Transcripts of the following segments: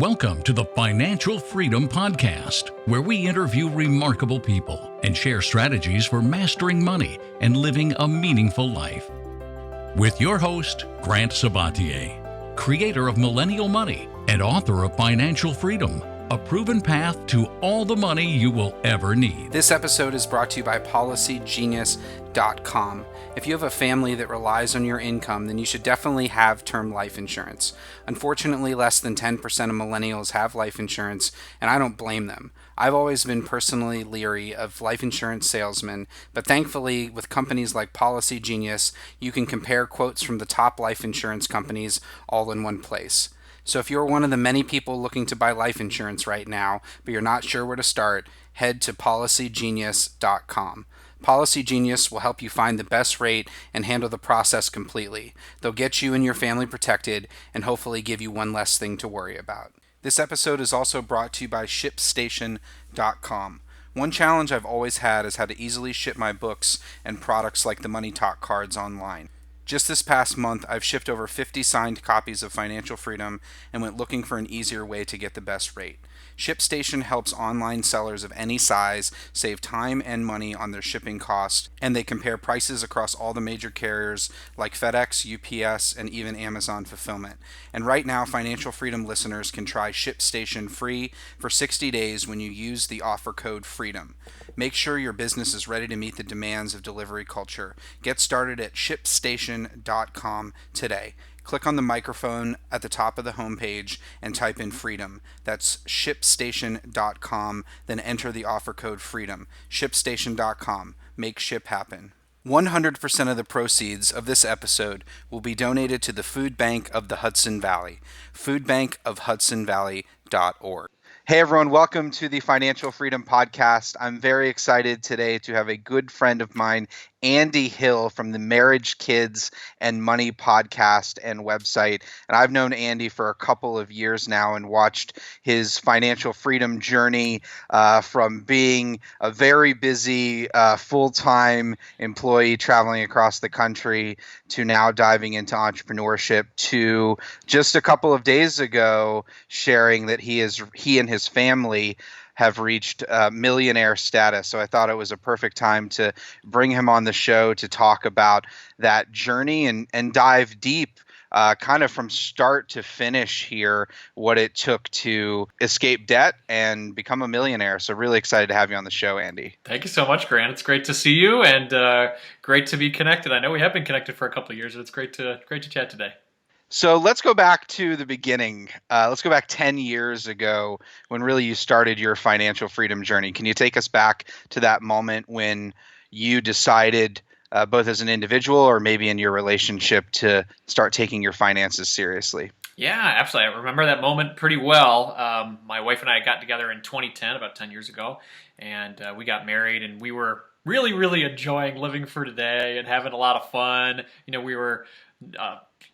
Welcome to the Financial Freedom Podcast, where we interview remarkable people and share strategies for mastering money and living a meaningful life. With your host, Grant Sabatier, creator of Millennial Money and author of Financial Freedom, a proven path to all the money you will ever need. This episode is brought to you by PolicyGenius.com. If you have a family that relies on your income, then you should definitely have term life insurance. Unfortunately, less than 10% of millennials have life insurance, and I don't blame them. I've always been personally leery of life insurance salesmen, but thankfully, with companies like Policy Genius, you can compare quotes from the top life insurance companies all in one place. So if you're one of the many people looking to buy life insurance right now, but you're not sure where to start, head to PolicyGenius.com. Policy Genius will help you find the best rate and handle the process completely. They'll get you and your family protected and hopefully give you one less thing to worry about. This episode is also brought to you by ShipStation.com. One challenge I've always had is how to easily ship my books and products like the Money Talk cards online. Just this past month, I've shipped over 50 signed copies of Financial Freedom and went looking for an easier way to get the best rate. ShipStation helps online sellers of any size save time and money on their shipping costs, and they compare prices across all the major carriers like FedEx, UPS, and even Amazon Fulfillment. And right now, Financial Freedom listeners can try ShipStation free for 60 days when you use the offer code FREEDOM. Make sure your business is ready to meet the demands of delivery culture. Get started at ShipStation.com today. Click on the microphone at the top of the homepage and type in FREEDOM. That's ShipStation.com, then enter the offer code FREEDOM. ShipStation.com. Make ship happen. 100% of the proceeds of this episode will be donated to the Food Bank of the Hudson Valley, foodbankofhudsonvalley.org. Hey everyone, welcome to the Financial Freedom Podcast. I'm very excited today to have a good friend of mine, Andy Hill from the Marriage, Kids, and Money podcast and website. And I've known Andy for a couple of years now and watched his financial freedom journey from being a very busy full-time employee traveling across the country to now diving into entrepreneurship to just a couple of days ago sharing that he and his family have reached millionaire status. So I thought it was a perfect time to bring him on the show to talk about that journey and dive deep kind of from start to finish here, what it took to escape debt and become a millionaire. So really excited to have you on the show, Andy. Thank you so much, Grant. It's great to see you and great to be connected. I know we have been connected for a couple of years, but it's great to chat today. So let's go back to the beginning. Let's go back 10 years ago when really you started your financial freedom journey. Can you take us back to that moment when you decided, both as an individual or maybe in your relationship, to start taking your finances seriously? Yeah, absolutely. I remember that moment pretty well. My wife and I got together in 2010, about 10 years ago, and we got married, and we were really, really enjoying living for today and having a lot of fun. You know, we were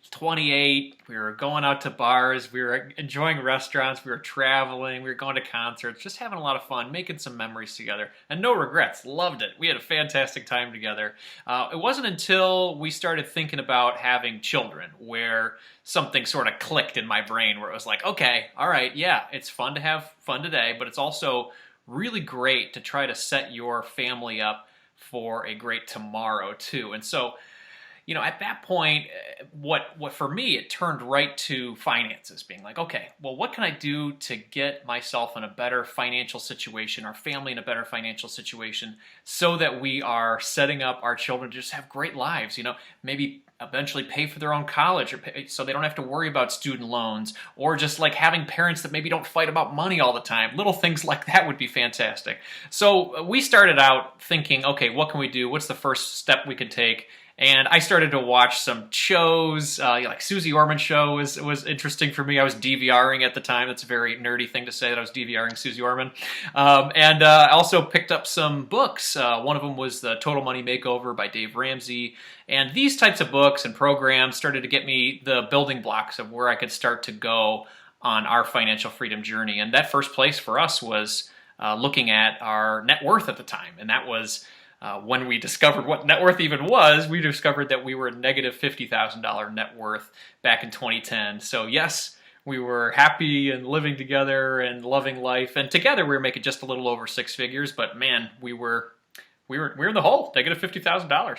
28, we were going out to bars, we were enjoying restaurants, we were traveling, we were going to concerts, just having a lot of fun, making some memories together, and no regrets. Loved it. We had a fantastic time together. It wasn't until we started thinking about having children where something sort of clicked in my brain, where it was like, okay, all right, yeah, it's fun to have fun today, but it's also really great to try to set your family up for a great tomorrow too. And so, you know, at that point, what for me, it turned right to finances, being like, okay, well, what can I do to get myself in a better financial situation, our family in a better financial situation, so that we are setting up our children to just have great lives, you know, maybe eventually pay for their own college, or so they don't have to worry about student loans, or just like having parents that maybe don't fight about money all the time. Little things like that would be fantastic. So we started out thinking, okay, what can we do? What's the first step we could take? And I started to watch some shows, like Susie Orman's show was interesting for me. I was DVRing at the time. That's a very nerdy thing to say, that I was DVRing Susie Orman. And I also picked up some books. One of them was the Total Money Makeover by Dave Ramsey. And these types of books and programs started to get me the building blocks of where I could start to go on our financial freedom journey. And that first place for us was looking at our net worth at the time. And that was when we discovered what net worth even was. We discovered that we were negative $50,000 net worth back in 2010. So yes, We were happy and living together and loving life. And together we were making just a little over six figures. But man, we were in the hole, negative $50,000.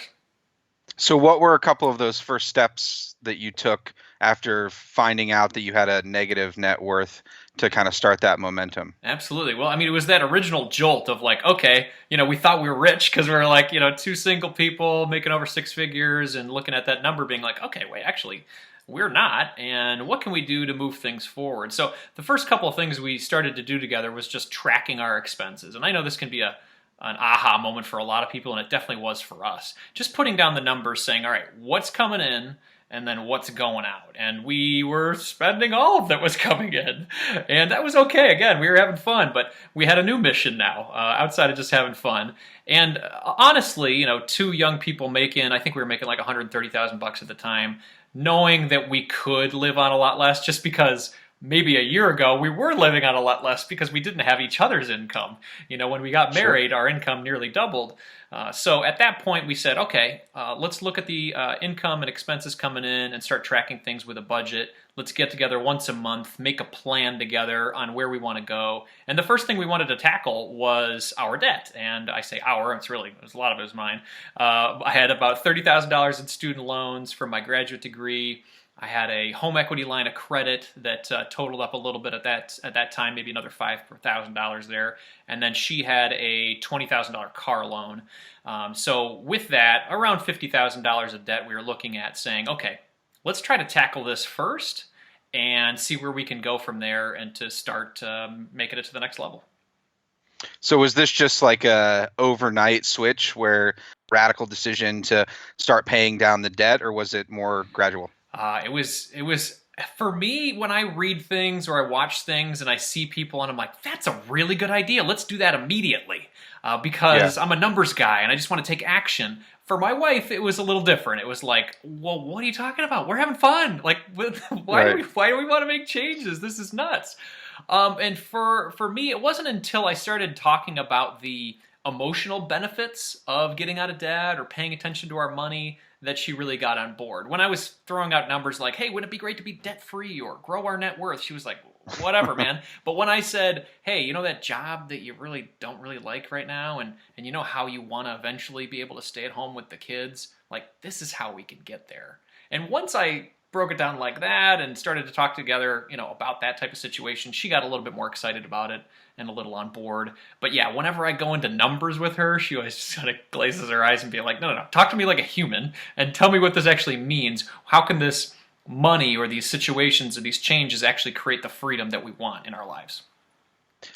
So what were a couple of those first steps that you took after finding out that you had a negative net worth to kind of start that momentum? Absolutely. Well, I mean, it was that original jolt of like, okay, we thought we were rich because we were like, two single people making over six figures and looking at that number being like, okay, wait, actually, we're not. And what can we do to move things forward? So the first couple of things we started to do together was just tracking our expenses. And I know this can be an aha moment for a lot of people, and it definitely was for us. Just putting down the numbers, saying, all right, what's coming in and then what's going out? And we were spending all of that was coming in. And that was okay. Again, we were having fun, but we had a new mission now, outside of just having fun. And honestly, two young people I think we were making like $130,000 at the time, knowing that we could live on a lot less, just because maybe a year ago we were living on a lot less because we didn't have each other's income. When we got married, our income nearly doubled. So at that point we said, okay, let's look at the income and expenses coming in and start tracking things with a budget. Let's get together once a month, make a plan together on where we want to go. And the first thing we wanted to tackle was our debt. And I say our, it was a lot of it was mine. I had about $30,000 in student loans from my graduate degree. I had a home equity line of credit that totaled up a little bit at that time, maybe another $5,000 there. And then she had a $20,000 car loan. So with that, around $50,000 of debt we were looking at, saying, okay, let's try to tackle this first and see where we can go from there and to start making it to the next level. So was this just like a overnight switch where radical decision to start paying down the debt, or was it more gradual? It was for me, when I read things or I watch things and I see people and I'm like, that's a really good idea. Let's do that immediately. Because I'm a numbers guy and I just want to take action. For my wife, it was a little different. It was like, well, what are you talking about? We're having fun. Like, why do we want to make changes? This is nuts. And for me, it wasn't until I started talking about the emotional benefits of getting out of debt or paying attention to our money that she really got on board. When I was throwing out numbers like, hey, wouldn't it be great to be debt-free or grow our net worth? She was like, whatever, man. But when I said, hey, that job that you really don't really like right now, and how you want to eventually be able to stay at home with the kids, like, this is how we can get there. And once I broke it down like that and started to talk together, about that type of situation, she got a little bit more excited about it and a little on board. But yeah, whenever I go into numbers with her, she always just kind of glazes her eyes and be like, no, talk to me like a human and tell me what this actually means. How can this money or these situations or these changes actually create the freedom that we want in our lives?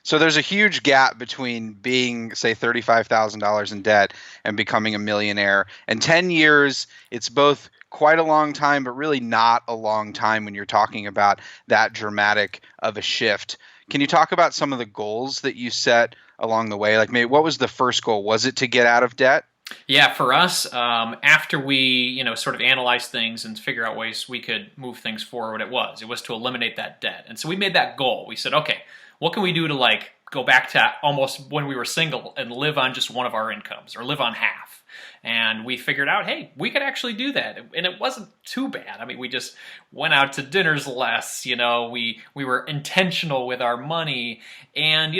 So there's a huge gap between being, say, $35,000 in debt and becoming a millionaire. And 10 years, it's both quite a long time, but really not a long time when you're talking about that dramatic of a shift. Can you talk about some of the goals that you set along the way? Like, maybe what was the first goal? Was it to get out of debt? Yeah, for us, after we, sort of analyzed things and figure out ways we could move things forward, it was to eliminate that debt. And so we made that goal. We said, okay, what can we do to go back to almost when we were single and live on just one of our incomes or live on half? And we figured out, hey, we could actually do that. And it wasn't too bad. I mean, we just went out to dinners less, we were intentional with our money. And,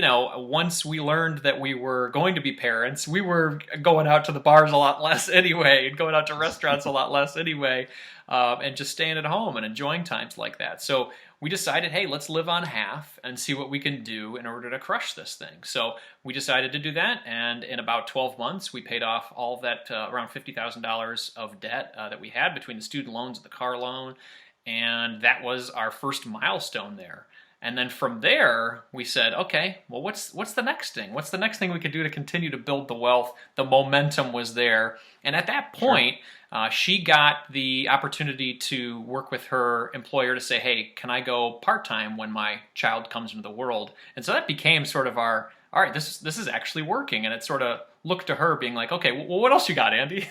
once we learned that we were going to be parents, we were going out to the bars a lot less anyway, and going out to restaurants a lot less anyway, and just staying at home and enjoying times like that. So we decided, hey, let's live on half and see what we can do in order to crush this thing. So we decided to do that, and in about 12 months, we paid off all of that, around $50,000 of debt that we had between the student loans and the car loan, and that was our first milestone there. And then from there, we said, okay, well, what's the next thing? What's the next thing we could do to continue to build the wealth? The momentum was there. And at that point, she got the opportunity to work with her employer to say, hey, can I go part-time when my child comes into the world? And so that became sort of all right, this is actually working. And it sort of looked to her being like, okay, well, what else you got, Andy?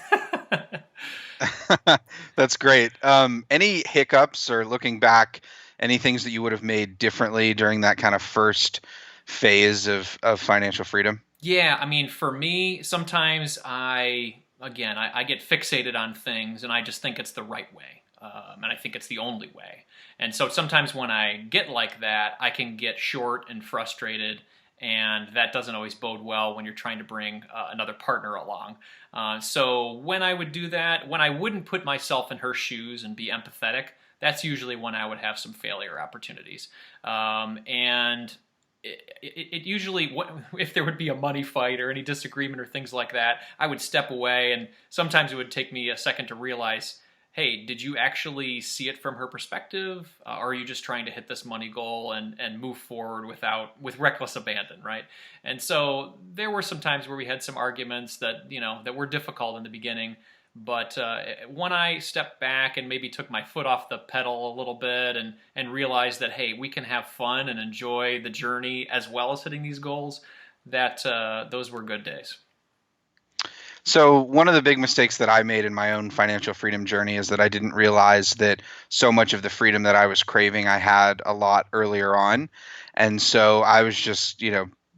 That's great. Any hiccups, or looking back, any things that you would have made differently during that kind of first phase of financial freedom? Yeah, I mean, for me, sometimes I get fixated on things and I just think it's the right way. and I think it's the only way. And so sometimes when I get like that, I can get short and frustrated, and that doesn't always bode well when you're trying to bring another partner along. So when I would do that, when I wouldn't put myself in her shoes and be empathetic, that's usually when I would have some failure opportunities. And it usually, if there would be a money fight or any disagreement or things like that, I would step away, and sometimes it would take me a second to realize, hey, did you actually see it from her perspective? Or are you just trying to hit this money goal and move forward with reckless abandon, right? And so there were some times where we had some arguments that, that were difficult in the beginning. But when I stepped back and maybe took my foot off the pedal a little bit and realized that, hey, we can have fun and enjoy the journey as well as hitting these goals, that those were good days. So one of the big mistakes that I made in my own financial freedom journey is that I didn't realize that so much of the freedom that I was craving, I had a lot earlier on. And so I was just,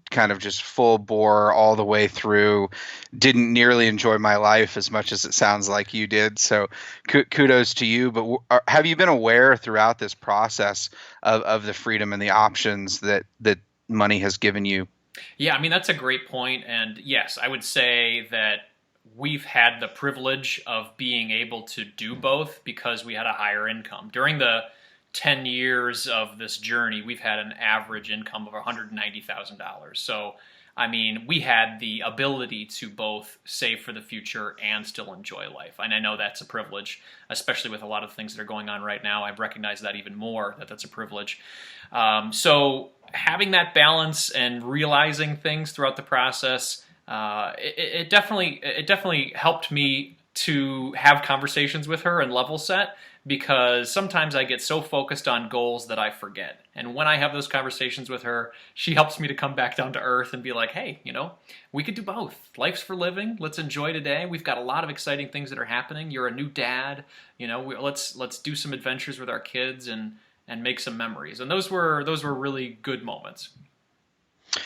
kind of just full bore all the way through, didn't nearly enjoy my life as much as it sounds like you did. So kudos to you. But have you been aware throughout this process of the freedom and the options that money has given you? Yeah, I mean, that's a great point. And yes, I would say that we've had the privilege of being able to do both because we had a higher income. During the 10 years of this journey, we've had an average income of $190,000. So, I mean, we had the ability to both save for the future and still enjoy life. And I know that's a privilege, especially with a lot of things that are going on right now. I've recognized that even more, that's a privilege. So having that balance and realizing things throughout the process, it definitely helped me to have conversations with her and level set, because sometimes I get so focused on goals that I forget. And when I have those conversations with her, she helps me to come back down to earth and be like, hey, we could do both. Life's for living. Let's enjoy today. We've got a lot of exciting things that are happening. You're a new dad. Let's do some adventures with our kids and make some memories. And those were really good moments.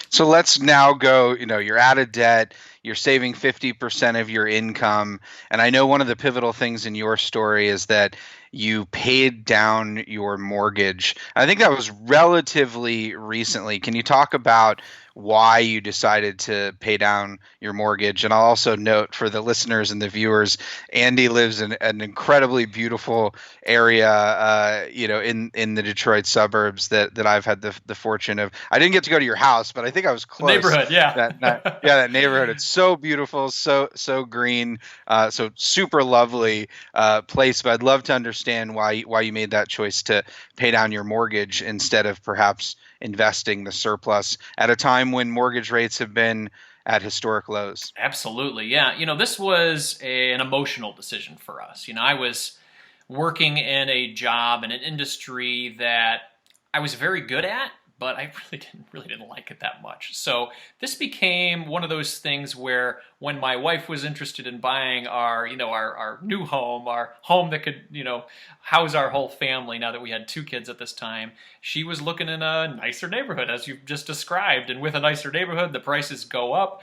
So let's now go, you're out of debt, you're saving 50% of your income. And I know one of the pivotal things in your story is that you paid down your mortgage. I think that was relatively recently. Can you talk about why you decided to pay down your mortgage? And I'll also note for the listeners and the viewers, Andy lives in an incredibly beautiful area, in the Detroit suburbs that I've had the fortune of. I didn't get to go to your house, but I think I was close. Neighborhood, yeah. That neighborhood. It's so beautiful, so green, so super lovely place. But I'd love to understand why you made that choice to pay down your mortgage instead of perhaps investing the surplus at a time when mortgage rates have been at historic lows. Absolutely. Yeah. This was an emotional decision for us. I was working in a job in an industry that I was very good at, but I really didn't like it that much. So this became one of those things where when my wife was interested in buying our new home, our home that could, house our whole family, now that we had 2 kids at this time, she was looking in a nicer neighborhood, as you've just described. And with a nicer neighborhood, the prices go up.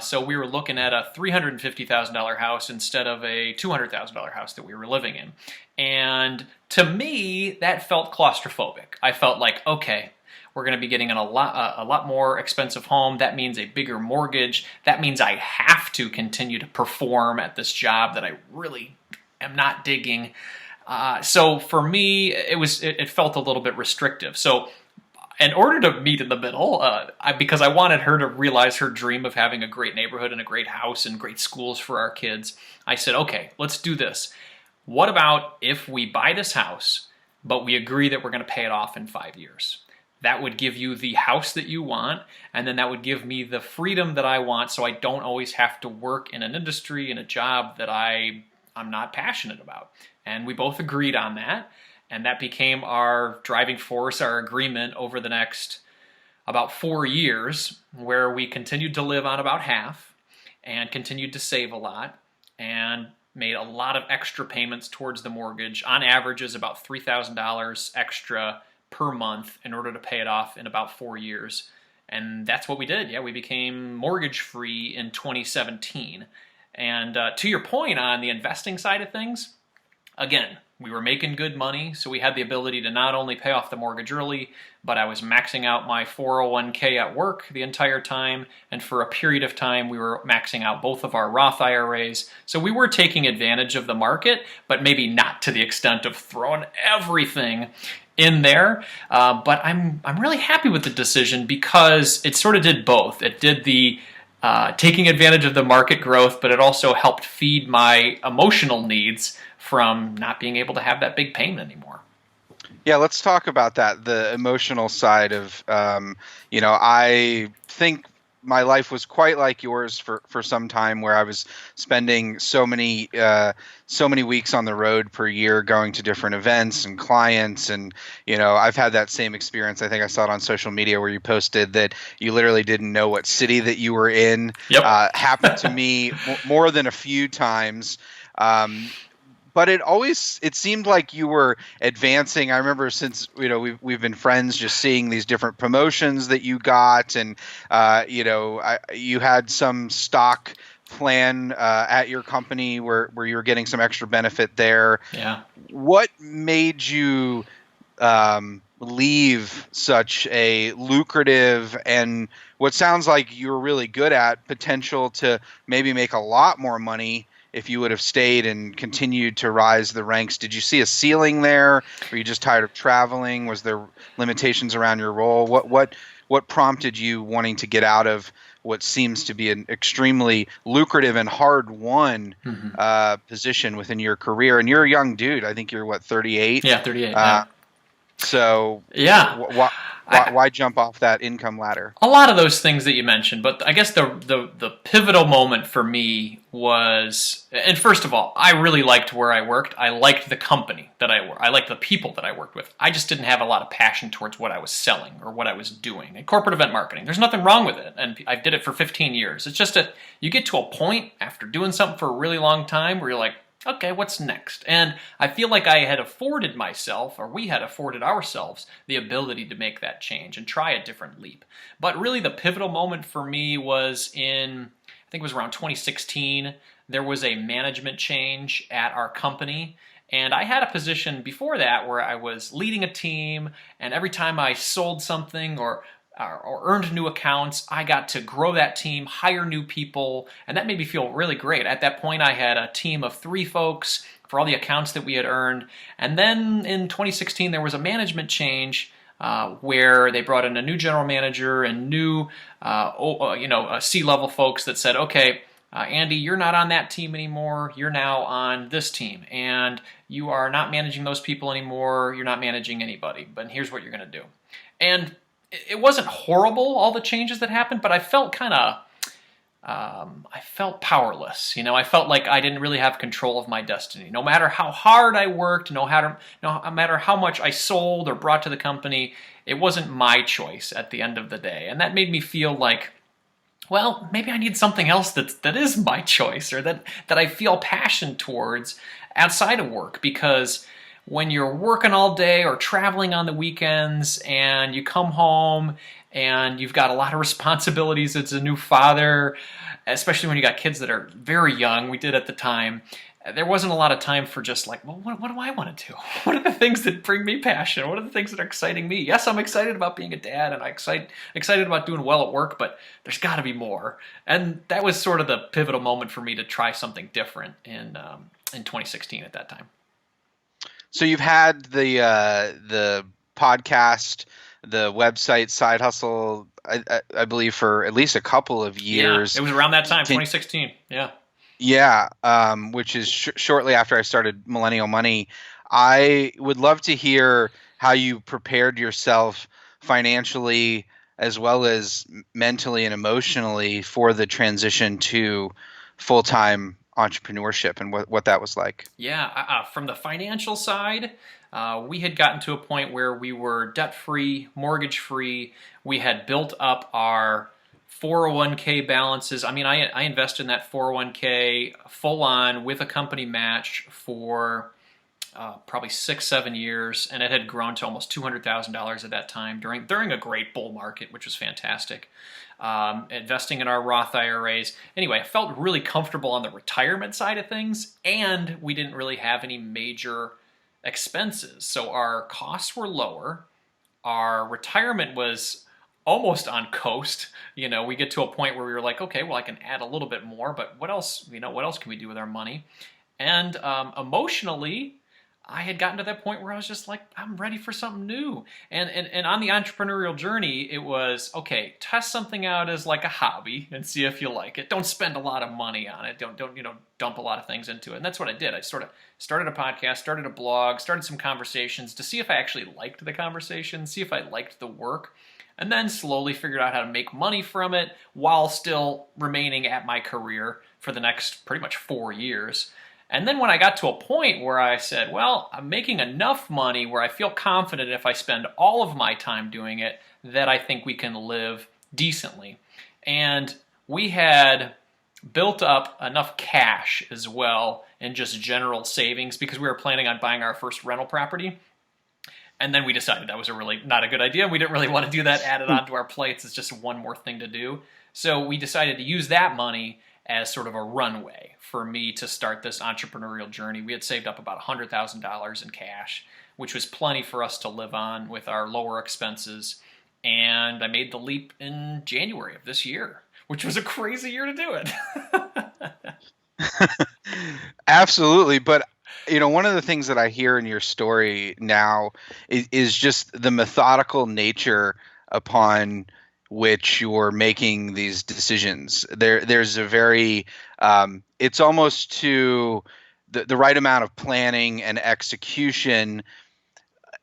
So we were looking at a $350,000 house instead of a $200,000 house that we were living in. And to me, that felt claustrophobic. I felt like, okay, we're going to be getting a lot more expensive home. That means a bigger mortgage. That means I have to continue to perform at this job that I really am not digging. So for me, it felt a little bit restrictive. So in order to meet in the middle, because I wanted her to realize her dream of having a great neighborhood and a great house and great schools for our kids, I said, okay, let's do this. What about if we buy this house, but we agree that we're going to pay it off in 5 years? That would give you the house that you want, and then that would give me the freedom that I want, so I don't always have to work in an industry, in a job that I'm not passionate about. And we both agreed on that, and that became our driving force, our agreement over the next about 4 years, where we continued to live on about half and continued to save a lot and made a lot of extra payments towards the mortgage. On average is about $3,000 extra per month in order to pay it off in about 4 years. And that's what we did. Yeah, we became mortgage free in 2017. And to your point on the investing side of things, again, we were making good money, so we had the ability to not only pay off the mortgage early, but I was maxing out my 401k at work the entire time, and for a period of time we were maxing out both of our Roth IRAs. So we were taking advantage of the market, but maybe not to the extent of throwing everything in there. But I'm really happy with the decision because it sort of did both. It did the taking advantage of the market growth, but it also helped feed my emotional needs from not being able to have that big payment anymore. Yeah, let's talk about that, the emotional side of, I think my life was quite like yours for some time, where I was spending so many weeks on the road per year going to different events and clients. And, I've had that same experience. I think I saw it on social media where you posted that you literally didn't know what city that you were in. Yep. Happened to me more than a few times. But it seemed like you were advancing. I remember since we've been friends, just seeing these different promotions that you got, and you had some stock plan at your company where you were getting some extra benefit there. Yeah. What made you leave such a lucrative and what sounds like you were really good at potential to maybe make a lot more money if you would have stayed and continued to rise the ranks? Did you see a ceiling there? Were you just tired of traveling? Was there limitations around your role? What prompted you wanting to get out of what seems to be an extremely lucrative and hard-won position within your career? And you're a young dude. I think you're 38? Yeah, 38. Yeah. So yeah. Why jump off that income ladder? A lot of those things that you mentioned, but I guess the pivotal moment for me was, and first of all, I really liked where I worked. I liked the company that I worked. I liked the people that I worked with. I just didn't have a lot of passion towards what I was selling or what I was doing. And corporate event marketing, there's nothing wrong with it. And I did it for 15 years. It's just that you get to a point after doing something for a really long time where you're like, okay, what's next? And I feel like I had afforded myself, or we had afforded ourselves, the ability to make that change and try a different leap. But really the pivotal moment for me was I think it was around 2016. There was a management change at our company. And I had a position before that where I was leading a team, and every time I sold something or earned new accounts, I got to grow that team, hire new people, and that made me feel really great. At that point, I had a team of 3 folks for all the accounts that we had earned. And then in 2016, there was a management change where they brought in a new general manager and new C-level folks that said, okay, Andy, you're not on that team anymore. You're now on this team, and you are not managing those people anymore. You're not managing anybody, but here's what you're going to do. And it wasn't horrible, all the changes that happened, but I felt I felt powerless. I felt like I didn't really have control of my destiny. No matter how hard I worked, no matter how much I sold or brought to the company, it wasn't my choice at the end of the day. And that made me feel like, well, maybe I need something else that is my choice, or that I feel passion towards outside of work. Because when you're working all day or traveling on the weekends and you come home and you've got a lot of responsibilities as a new father, especially when you got kids that are very young, we did at the time, there wasn't a lot of time for just like, well, what do I want to do? What are the things that bring me passion? What are the things that are exciting me? Yes, I'm excited about being a dad, and I'm excited about doing well at work, but there's got to be more. And that was sort of the pivotal moment for me to try something different in 2016 at that time. So you've had the podcast, the website, Side Hustle, I believe, for at least a couple of years. Yeah, it was around that time, 2016. Yeah. Yeah, which is shortly after I started Millennial Money. I would love to hear how you prepared yourself financially as well as mentally and emotionally for the transition to full-time entrepreneurship, and what that was like. Yeah, from the financial side, we had gotten to a point where we were debt-free, mortgage-free. We had built up our 401k balances. I mean, I invested in that 401k full on with a company match for probably 6-7 years, and it had grown to almost $200,000 at that time during a great bull market, which was fantastic. Investing in our Roth IRAs. Anyway, I felt really comfortable on the retirement side of things, and we didn't really have any major expenses. So our costs were lower. Our retirement was almost on coast. We get to a point where we were like, okay, well, I can add a little bit more, but what else can we do with our money? And emotionally, I had gotten to that point where I was just like, I'm ready for something new. And on the entrepreneurial journey, it was, okay, test something out as like a hobby and see if you like it. Don't spend a lot of money on it. Don't dump a lot of things into it. And that's what I did. I sort of started a podcast, started a blog, started some conversations to see if I actually liked the conversation, see if I liked the work, and then slowly figured out how to make money from it while still remaining at my career for the next pretty much 4 years. And then when I got to a point where I said, well, I'm making enough money where I feel confident if I spend all of my time doing it, that I think we can live decently. And we had built up enough cash as well and just general savings because we were planning on buying our first rental property. And then we decided that was really not a good idea. We didn't really want to do that, add it onto our plates. It's just one more thing to do. So we decided to use that money as sort of a runway for me to start this entrepreneurial journey. We had saved up about $100,000 in cash, which was plenty for us to live on with our lower expenses. And I made the leap in January of this year, which was a crazy year to do it. Absolutely. But one of the things that I hear in your story now is just the methodical nature upon which you're making these decisions. There's a very, it's almost to the right amount of planning and execution.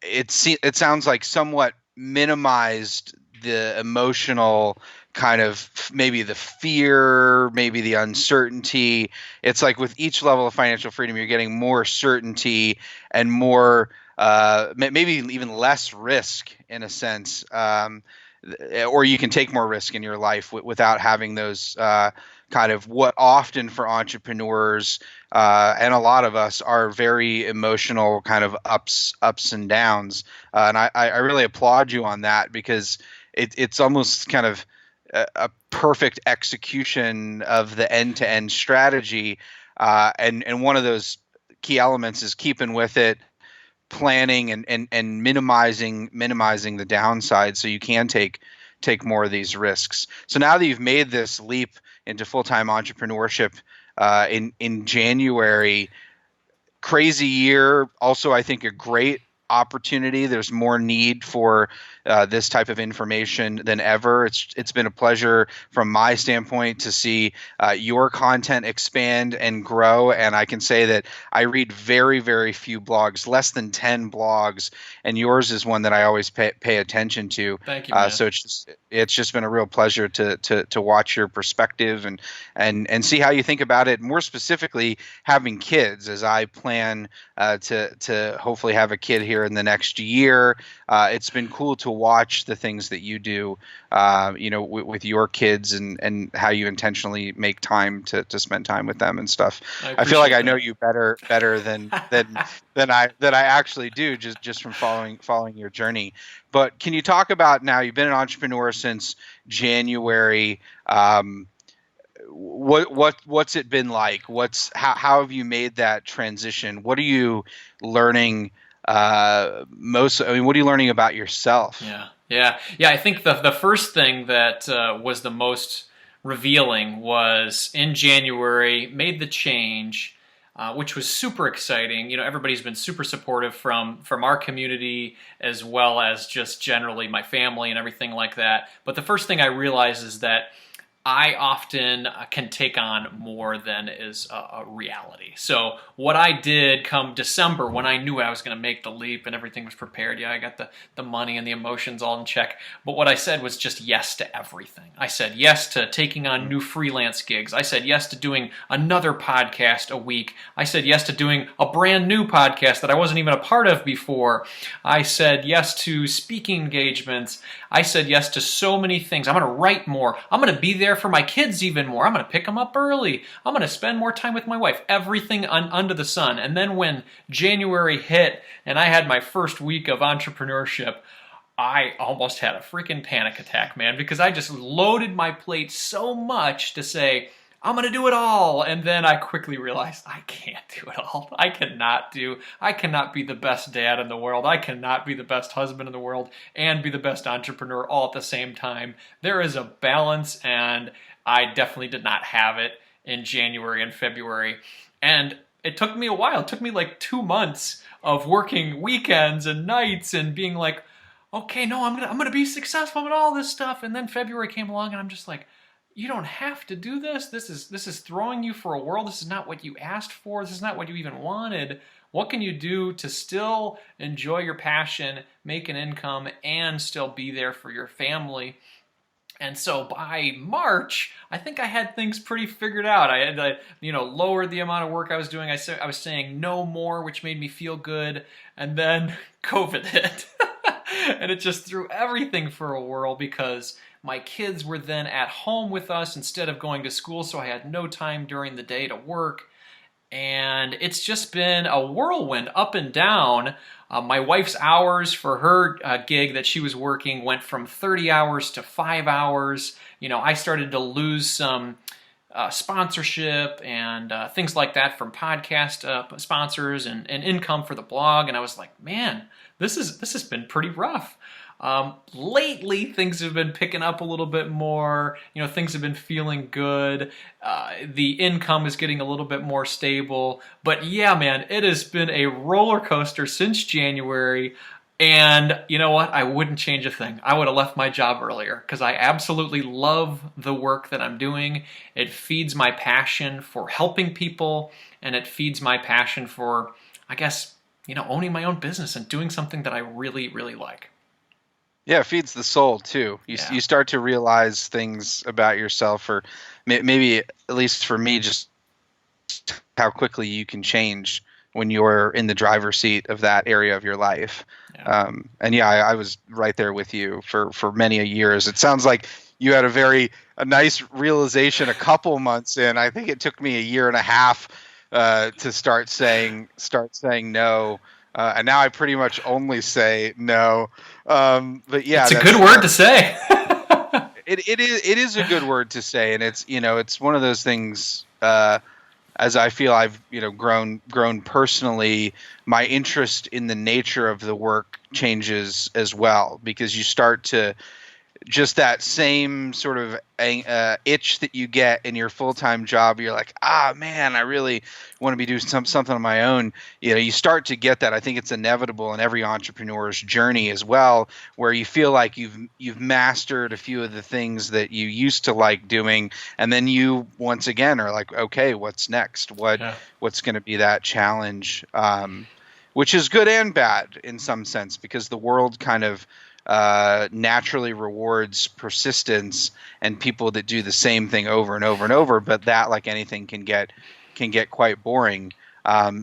It sounds like somewhat minimized the emotional kind of maybe the fear, maybe the uncertainty. It's like with each level of financial freedom, you're getting more certainty and more, maybe even less risk in a sense. Or you can take more risk in your life without having those kind of what often for entrepreneurs and a lot of us are very emotional kind of ups and downs. And I really applaud you on that because it's almost kind of a perfect execution of the end-to-end strategy. And one of those key elements is keeping with it, planning and minimizing the downside so you can take more of these risks. So now that you've made this leap into full-time entrepreneurship in January, crazy year, also I think a great opportunity. There's more need for this type of information than ever. It's been a pleasure from my standpoint to see your content expand and grow. And I can say that I read very, very few blogs, less than 10 blogs, and yours is one that I always pay attention to. Thank you, man. So it's just been a real pleasure to watch your perspective and see how you think about it. More specifically, having kids, as I plan to hopefully have a kid here in the next year. It's been cool to watch the things that you do, with your kids and how you intentionally make time to spend time with them and stuff. I feel like I know you better than I actually do just from following your journey. But can you talk about now? You've been an entrepreneur since January. What's it been like? How have you made that transition? What are you learning? What are you learning about yourself? Yeah. I think the first thing that was the most revealing was in January, made the change, which was super exciting. Everybody's been super supportive from our community as well as just generally my family and everything like that. But the first thing I realized is that I often can take on more than is a reality. So what I did come December when I knew I was going to make the leap and everything was prepared, I got the money and the emotions all in check. But what I said was just yes to everything. I said yes to taking on new freelance gigs. I said yes to doing another podcast a week. I said yes to doing a brand new podcast that I wasn't even a part of before. I said yes to speaking engagements. I said yes to so many things. I'm going to write more. I'm going to be there there for my kids even more. I'm going to pick them up early. I'm going to spend more time with my wife. Everything under the sun. And then when January hit and I had my first week of entrepreneurship, I almost had a freaking panic attack, man, because I just loaded my plate so much to say, I'm going to do it all. And then I quickly realized I can't do it all. I cannot be the best dad in the world. I cannot be the best husband in the world and be the best entrepreneur all at the same time. There is a balance, and I definitely did not have it in January and February. And it took me a while. It took me like 2 months of working weekends and nights and being like, okay, no, I'm gonna be successful at all this stuff. And then February came along, and I'm just like, you don't have to do this. This is throwing you for a whirl. This is not what you asked for. This is not what you even wanted. What can you do to still enjoy your passion, make an income, and still be there for your family? And so by March, I think I had things pretty figured out. I had, lowered the amount of work I was doing. I was saying no more, which made me feel good. And then COVID hit. And it just threw everything for a whirl because my kids were then at home with us instead of going to school, so I had no time during the day to work. And it's just been a whirlwind up and down. My wife's hours for her gig that she was working went from 30 hours to 5 hours. I started to lose some sponsorship and things like that from podcast sponsors and income for the blog. And I was like, man, this has been pretty rough. Lately, things have been picking up a little bit more. Things have been feeling good. The income is getting a little bit more stable. But yeah, man, it has been a roller coaster since January. And you know what? I wouldn't change a thing. I would have left my job earlier because I absolutely love the work that I'm doing. It feeds my passion for helping people, and it feeds my passion for, I guess, owning my own business and doing something that I really, really like. Yeah, it feeds the soul too. You start to realize things about yourself, or maybe, at least for me, just how quickly you can change when you're in the driver's seat of that area of your life. Yeah. I was right there with you for many a years. It sounds like you had a nice realization a couple months in. I think it took me a year and a half to start saying no. And now I pretty much only say no. But yeah, it's a good word to say. It is a good word to say, and it's one of those things. As I feel I've grown personally, my interest in the nature of the work changes as well, because you start to just that same sort of itch that you get in your full-time job. You're like, man, I really want to be doing something on my own. You start to get that. I think it's inevitable in every entrepreneur's journey as well, where you feel like you've mastered a few of the things that you used to like doing, and then you once again are like, okay, what's next? What's going to be that challenge? Which is good and bad in some sense, because the world kind of naturally rewards persistence and people that do the same thing over and over and over. But that, like anything, can get quite boring.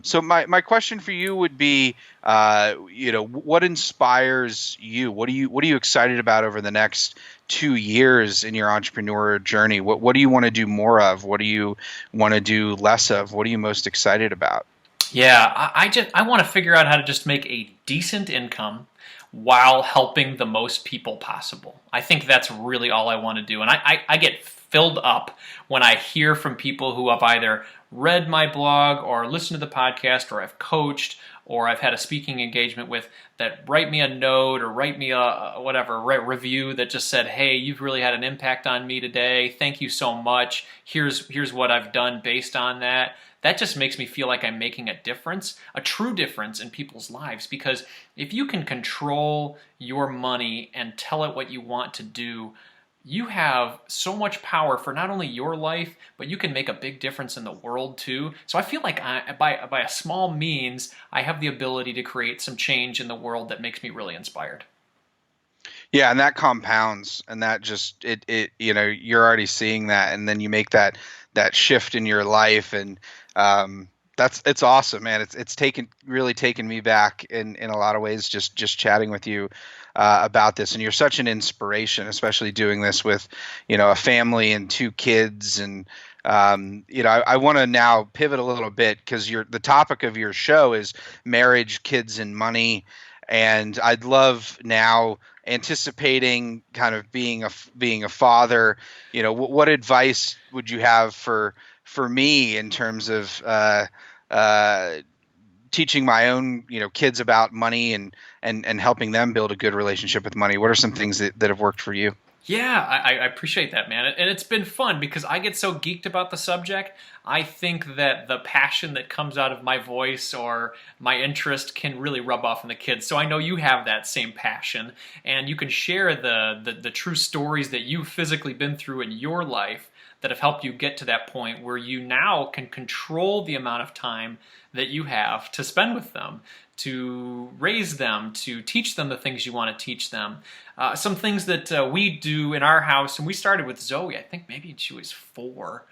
So my question for you would be, what inspires you? What are you excited about over the next 2 years in your entrepreneur journey? What do you want to do more of? What do you want to do less of? What are you most excited about? Yeah, I want to figure out how to just make a decent income while helping the most people possible. I think that's really all I want to do. And I get filled up when I hear from people who have either read my blog or listened to the podcast, or I've coached, or I've had a speaking engagement with, that write me a note or write me a review that just said, hey, you've really had an impact on me today. Thank you so much. Here's what I've done based on that. That just makes me feel like I'm making a difference, a true difference in people's lives. Because if you can control your money and tell it what you want to do, you have so much power for not only your life, but you can make a big difference in the world too. So I feel like by a small means, I have the ability to create some change in the world that makes me really inspired. Yeah, and that compounds, and that just you're already seeing that, and then you make that shift in your life, and It's awesome, man. It's really taken me back in a lot of ways, just chatting with you about this. And you're such an inspiration, especially doing this with, a family and 2 kids. And I want to now pivot a little bit, because the topic of your show is marriage, kids, and money. And I'd love now, anticipating kind of being a father, what advice would you have for me in terms of teaching my own kids about money and helping them build a good relationship with money? What are some things that have worked for you? Yeah, I appreciate that, man. And it's been fun because I get so geeked about the subject. I think that the passion that comes out of my voice or my interest can really rub off on the kids. So I know you have that same passion, and you can share the true stories that you've physically been through in your life that have helped you get to that point where you now can control the amount of time that you have to spend with them, to raise them, to teach them the things you want to teach them. Some things that we do in our house, and we started with Zoe, I think maybe she was 4.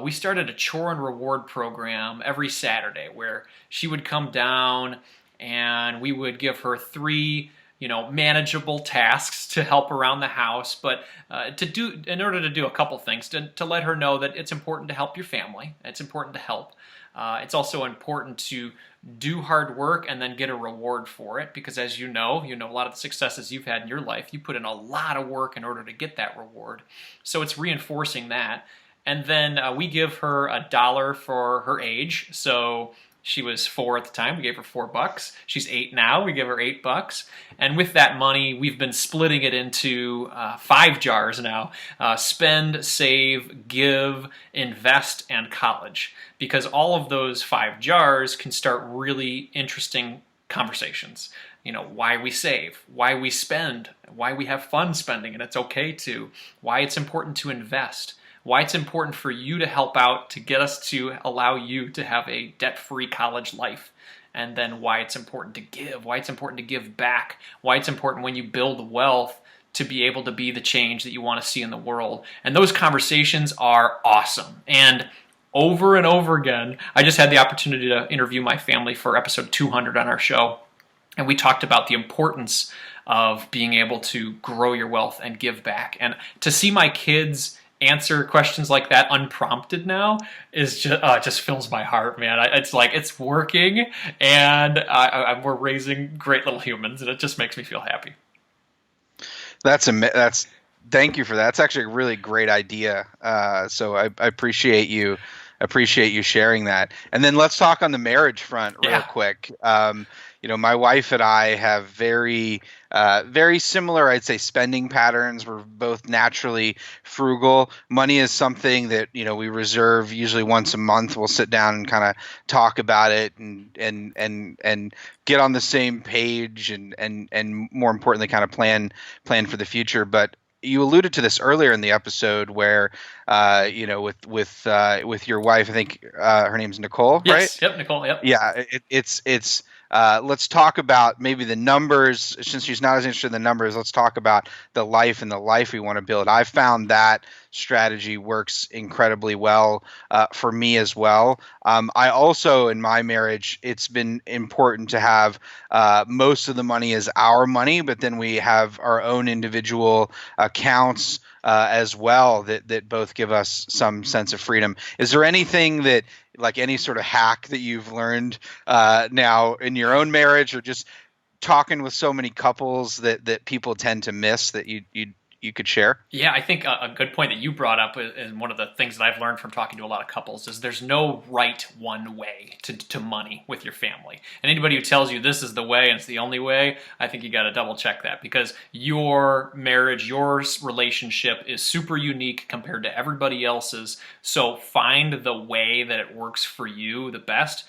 We started a chore and reward program every Saturday where she would come down and we would give her 3 manageable tasks to help around the house, but in order to do a couple things, to let her know that it's important to help your family. It's important to help. It's also important to do hard work and then get a reward for it, because as you know a lot of the successes you've had in your life, you put in a lot of work in order to get that reward. So it's reinforcing that. And then we give her $1 for her age. So she was 4 at the time. We gave her $4. She's 8 now. We give her $8. And with that money, we've been splitting it into 5 jars now. Spend, save, give, invest, and college. Because all of those 5 jars can start really interesting conversations. Why we save, why we spend, why we have fun spending, and it's okay to, why it's important to invest, why it's important for you to help out to get us to allow you to have a debt-free college life, and then why it's important to give, why it's important to give back, why it's important when you build wealth to be able to be the change that you want to see in the world. And those conversations are awesome. And over and over again, I just had the opportunity to interview my family for episode 200 on our show, and we talked about the importance of being able to grow your wealth and give back. And to see my kids answer questions like that unprompted now is just fills my heart, man. It's like it's working, and we're raising great little humans, and it just makes me feel happy. Thank you for that. That's actually a really great idea. So I appreciate you sharing that. And then let's talk on the marriage front real quick. My wife and I have very similar, I'd say, spending patterns. We're both naturally frugal. Money is something that, we reserve usually once a month. We'll sit down and kind of talk about it and get on the same page and more importantly, kind of plan for the future. But you alluded to this earlier in the episode where, with your wife, I think her name's Nicole, yes. right? Yep, Nicole. Yep. Yeah, it's. Let's talk about maybe the numbers. Since she's not as interested in the numbers, let's talk about the life and the life we want to build. I've found that strategy works incredibly well for me as well. I also, in my marriage, it's been important to have most of the money is our money, but then we have our own individual accounts as well that both give us some sense of freedom. Is there anything that, like any sort of hack that you've learned now in your own marriage, or just talking with so many couples that people tend to miss that you could share? Yeah, I think a good point that you brought up, and one of the things that I've learned from talking to a lot of couples, is there's no right one way to money with your family. And anybody who tells you this is the way and it's the only way, I think you got to double check that, because your marriage, your relationship is super unique compared to everybody else's. So find the way that it works for you the best.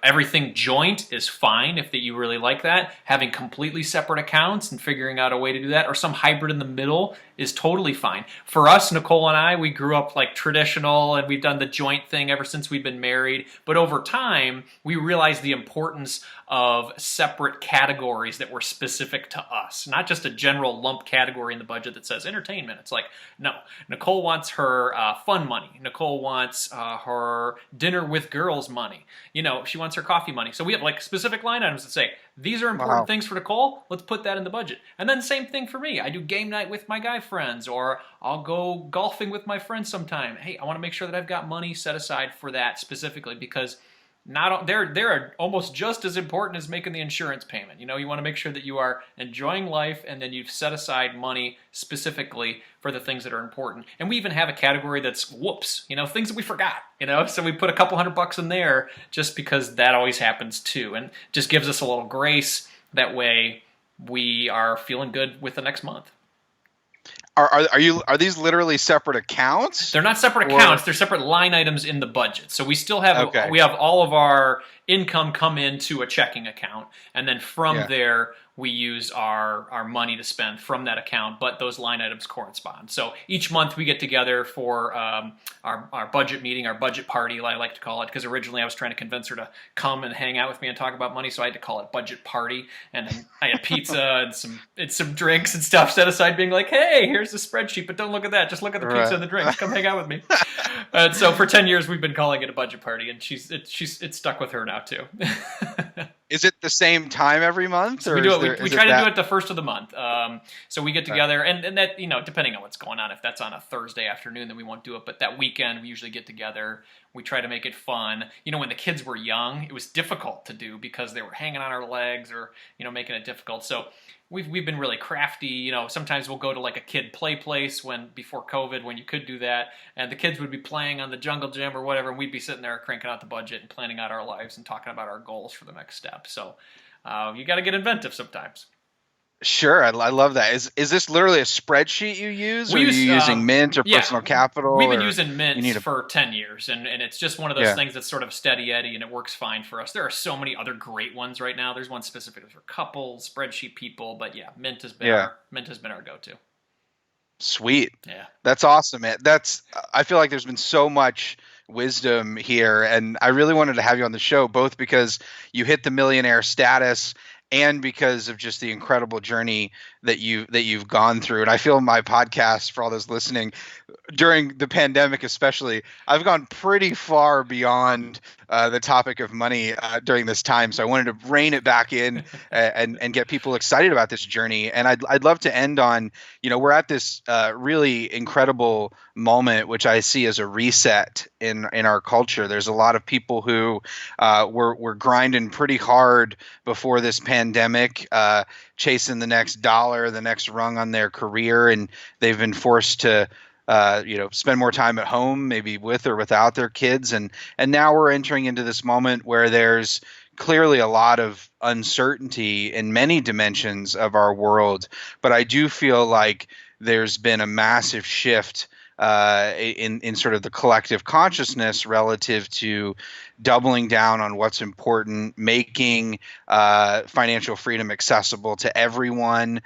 Everything joint is fine if that you really like that. Having completely separate accounts and figuring out a way to do that, or some hybrid in the middle is totally fine. For us, Nicole and I, we grew up like traditional, and we've done the joint thing ever since we've been married. But over time, we realized the importance of separate categories that were specific to us, not just a general lump category in the budget that says entertainment. It's like, no, Nicole wants her fun money. Nicole wants her dinner with girls money. She wants her coffee money. So we have like specific line items that say, these are important things for Nicole. Let's put that in the budget. And then same thing for me. I do game night with my guy friends, or I'll go golfing with my friends sometime. Hey, I want to make sure that I've got money set aside for that specifically, because they're almost just as important as making the insurance payment. You want to make sure that you are enjoying life, and then you've set aside money specifically for the things that are important. And we even have a category that's whoops, things that we forgot, so we put a couple $100 in there just because that always happens too, and just gives us a little grace. That way we are feeling good with the next month. Are these literally separate accounts? They're not separate accounts. They're separate line items in the budget. So we still have we have all of our income come into a checking account, and then from there we use our money to spend from that account, but those line items correspond. So each month we get together for our budget meeting, our budget party, I like to call it, because originally I was trying to convince her to come and hang out with me and talk about money, so I had to call it budget party. And then I had pizza and some drinks and stuff set aside, being like, hey, here's the spreadsheet, but don't look at that. Just look at the pizza and the drinks. Come hang out with me. And so for 10 years we've been calling it a budget party, and it's stuck with her now too. Is it the same time every month? So we do it. We try to do it the first of the month. So we get together, and that, depending on what's going on, if that's on a Thursday afternoon, then we won't do it. But that weekend, we usually get together. We try to make it fun. When the kids were young, it was difficult to do because they were hanging on our legs, or making it difficult. So we've been really crafty. Sometimes we'll go to like a kid play place before COVID, when you could do that, and the kids would be playing on the jungle gym or whatever, and we'd be sitting there cranking out the budget and planning out our lives and talking about our goals for the next step. So you got to get inventive sometimes. Sure, I love that. Is this literally a spreadsheet you use, or are you using Mint or Personal Capital? We've been using Mint for 10 years, and it's just one of those things that's sort of steady Eddie, and it works fine for us. There are so many other great ones right now. There's one specifically for couples, spreadsheet people, but Mint has been our go-to. Sweet. Yeah. That's awesome, man. I feel like there's been so much wisdom here, and I really wanted to have you on the show, both because you hit the millionaire status and because of just the incredible journey that you've gone through. And I feel my podcast, for all those listening, during the pandemic especially, I've gone pretty far beyond the topic of money during this time. So I wanted to rein it back in and get people excited about this journey. And I'd love to end on, we're at this really incredible moment, which I see as a reset in our culture. There's a lot of people who were grinding pretty hard before this pandemic, chasing the next dollar, the next rung on their career, and they've been forced to spend more time at home, maybe with or without their kids, and now we're entering into this moment where there's clearly a lot of uncertainty in many dimensions of our world. But I do feel like there's been a massive shift in sort of the collective consciousness relative to doubling down on what's important, making financial freedom accessible to everyone,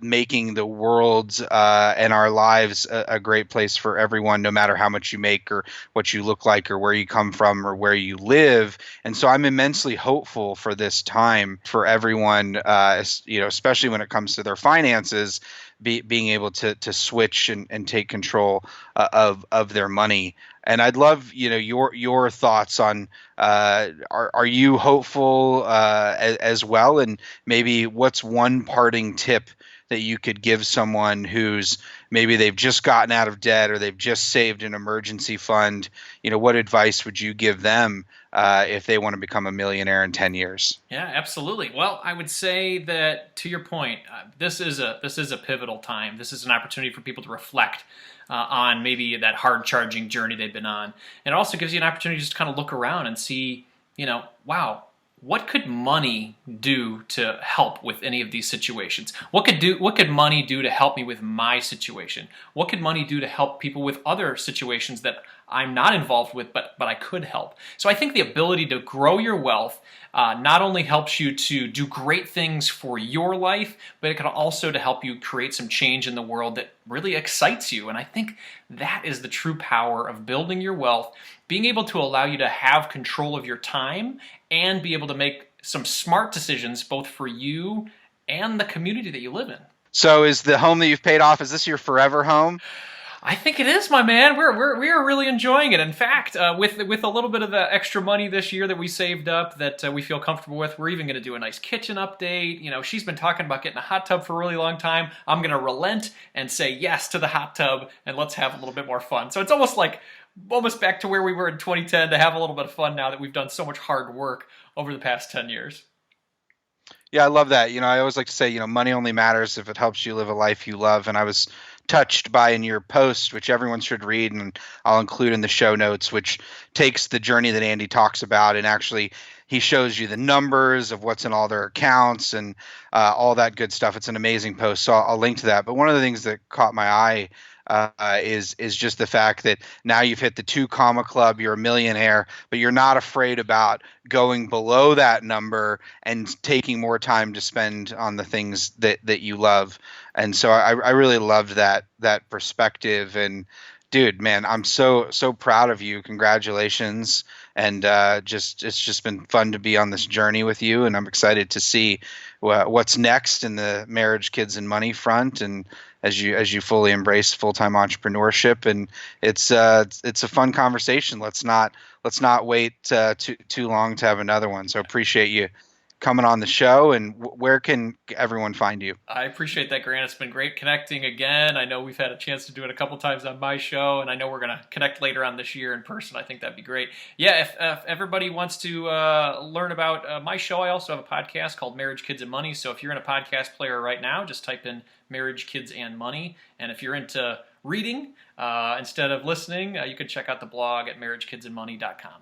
making the world and our lives a great place for everyone, no matter how much you make or what you look like or where you come from or where you live. And so I'm immensely hopeful for this time for everyone, especially when it comes to their finances, being able to switch and take control of their money. And I'd love, your thoughts on are you hopeful as well? And maybe what's one parting tip that you could give someone who's maybe they've just gotten out of debt or they've just saved an emergency fund? What advice would you give them if they want to become a millionaire in 10 years? Yeah, absolutely. Well, I would say that, to your point, this is a pivotal time. This is an opportunity for people to reflect on maybe that hard charging journey they've been on. And it also gives you an opportunity just to kind of look around and see, wow, what could money do to help with any of these situations? What could money do to help me with my situation? What could money do to help people with other situations that I'm not involved with, but I could help? So I think the ability to grow your wealth not only helps you to do great things for your life, but it can also to help you create some change in the world that really excites you. And I think that is the true power of building your wealth, being able to allow you to have control of your time and be able to make some smart decisions both for you and the community that you live in. So is the home that you've paid off, is this your forever home? I think it is, my man. We are really enjoying it. In fact, with a little bit of the extra money this year that we saved up, that we feel comfortable with, we're even going to do a nice kitchen update. You know, she's been talking about getting a hot tub for a really long time. I'm going to relent and say yes to the hot tub, and let's have a little bit more fun. So it's almost back to where we were in 2010 to have a little bit of fun now that we've done so much hard work over the past 10 years. Yeah, I love that. I always like to say, money only matters if it helps you live a life you love. And I was touched by in your post, which everyone should read, and I'll include in the show notes, which takes the journey that Andy talks about, and actually he shows you the numbers of what's in all their accounts and all that good stuff. It's an amazing post, so I'll link to that. But one of the things that caught my eye is just the fact that now you've hit the 2 comma club, you're a millionaire, but you're not afraid about going below that number and taking more time to spend on the things that you love. And so I really loved that perspective. And dude, man, I'm so proud of you. Congratulations. And it's just been fun to be on this journey with you, and I'm excited to see what's next in the marriage, kids, and money front, and as you fully embrace full-time entrepreneurship. And it's a fun conversation. Let's not wait too long to have another one. So appreciate you coming on the show. And where can everyone find you? I appreciate that, Grant. It's been great connecting again. I know we've had a chance to do it a couple times on my show, and I know we're going to connect later on this year in person. I think that'd be great. Yeah, if everybody wants to learn about my show, I also have a podcast called Marriage, Kids, and Money. So if you're in a podcast player right now, just type in Marriage, Kids, and Money. And if you're into reading instead of listening, you can check out the blog at marriagekidsandmoney.com.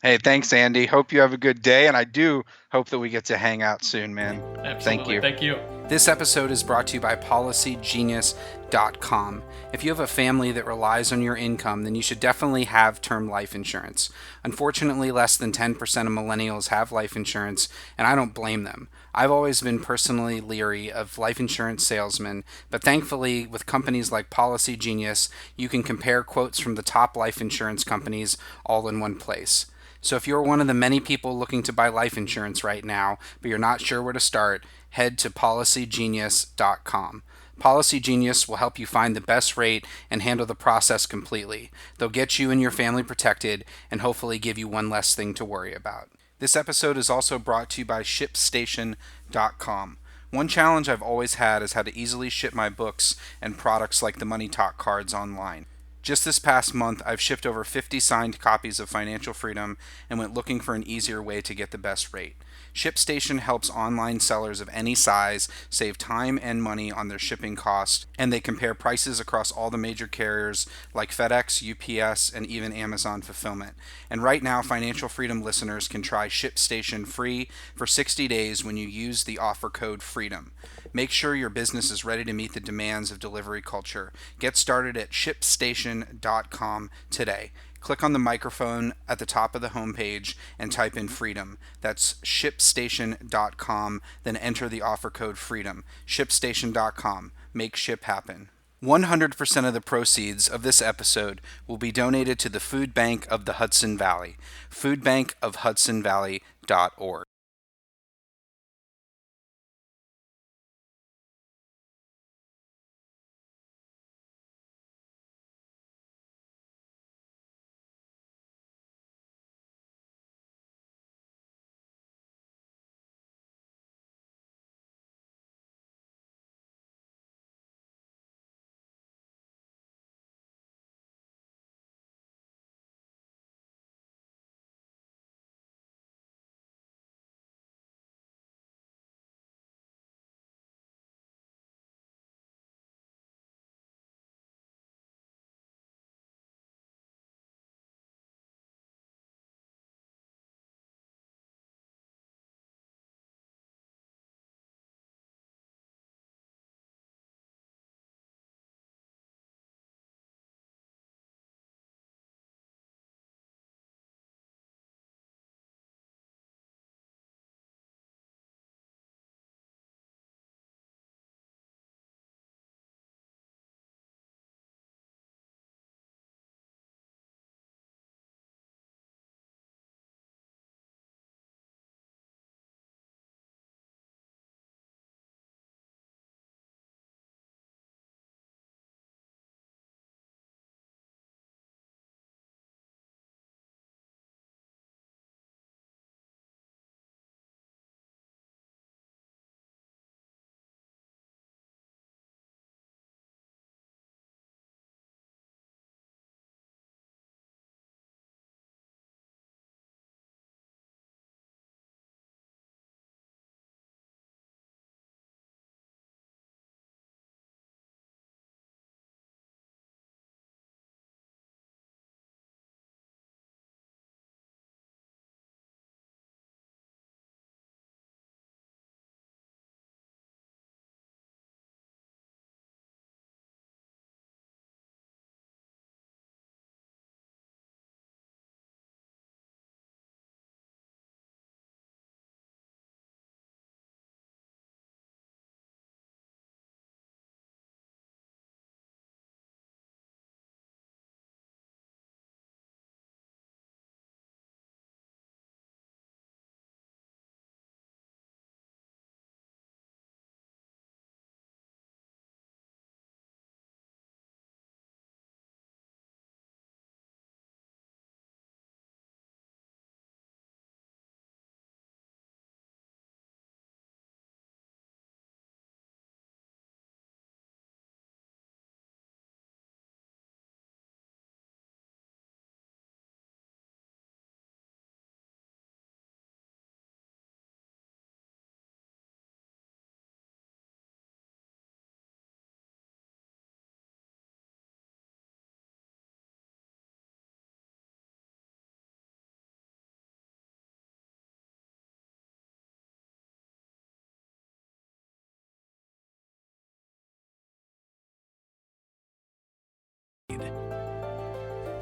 Hey, thanks, Andy. Hope you have a good day, and I do hope that we get to hang out soon, man. Absolutely. Thank you. This episode is brought to you by PolicyGenius.com. If you have a family that relies on your income, then you should definitely have term life insurance. Unfortunately, less than 10% of millennials have life insurance, and I don't blame them. I've always been personally leery of life insurance salesmen, but thankfully, with companies like Policy Genius, you can compare quotes from the top life insurance companies all in one place. So if you're one of the many people looking to buy life insurance right now, but you're not sure where to start, head to PolicyGenius.com. Policy Genius will help you find the best rate and handle the process completely. They'll get you and your family protected and hopefully give you one less thing to worry about. This episode is also brought to you by ShipStation.com. One challenge I've always had is how to easily ship my books and products like the Money Talk cards online. Just this past month, I've shipped over 50 signed copies of Financial Freedom and went looking for an easier way to get the best rate. ShipStation helps online sellers of any size save time and money on their shipping costs, and they compare prices across all the major carriers like FedEx, UPS, and even Amazon Fulfillment. And right now, Financial Freedom listeners can try ShipStation free for 60 days when you use the offer code FREEDOM. Make sure your business is ready to meet the demands of delivery culture. Get started at ShipStation.com today. Click on the microphone at the top of the homepage and type in FREEDOM. That's ShipStation.com, then enter the offer code FREEDOM. ShipStation.com. Make ship happen. 100% of the proceeds of this episode will be donated to the Food Bank of the Hudson Valley, foodbankofhudsonvalley.org.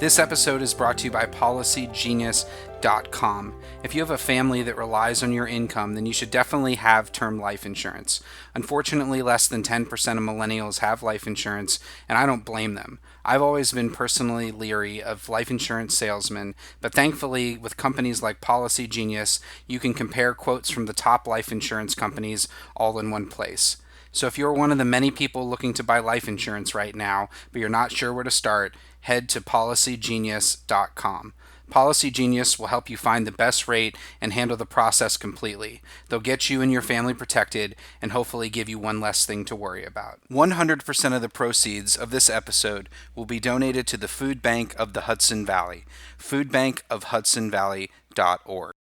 This episode is brought to you by PolicyGenius.com. If you have a family that relies on your income, then you should definitely have term life insurance. Unfortunately, less than 10% of millennials have life insurance, and I don't blame them. I've always been personally leery of life insurance salesmen, but thankfully, with companies like Policy Genius, you can compare quotes from the top life insurance companies all in one place. So if you're one of the many people looking to buy life insurance right now, but you're not sure where to start, head to PolicyGenius.com. Policy Genius will help you find the best rate and handle the process completely. They'll get you and your family protected and hopefully give you one less thing to worry about. 100% of the proceeds of this episode will be donated to the Food Bank of the Hudson Valley, foodbankofhudsonvalley.org.